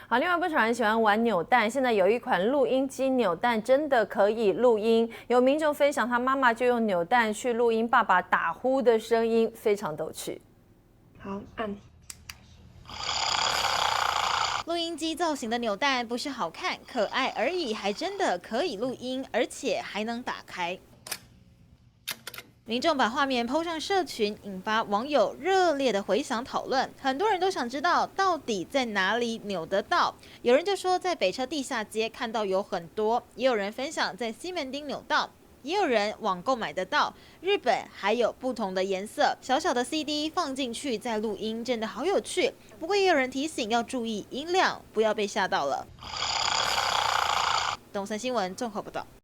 好，另外不少人喜欢玩扭蛋，现在有一款录音机扭蛋真的可以录音。有民众分享，他妈妈就用扭蛋去录音爸爸打呼的声音，非常逗趣。好，按。录音机造型的扭蛋不是好看可爱而已，还真的可以录音，而且还能打开。民众把画面 PO 上社群，引发网友热烈的回响讨论。很多人都想知道到底在哪里扭得到。有人就说在北车地下街看到有很多，也有人分享在西门町扭到，也有人网购买得到。日本还有不同的颜色，小小的 CD 放进去再录音，真的好有趣。不过也有人提醒要注意音量，不要被吓到了。东森新闻综合报道。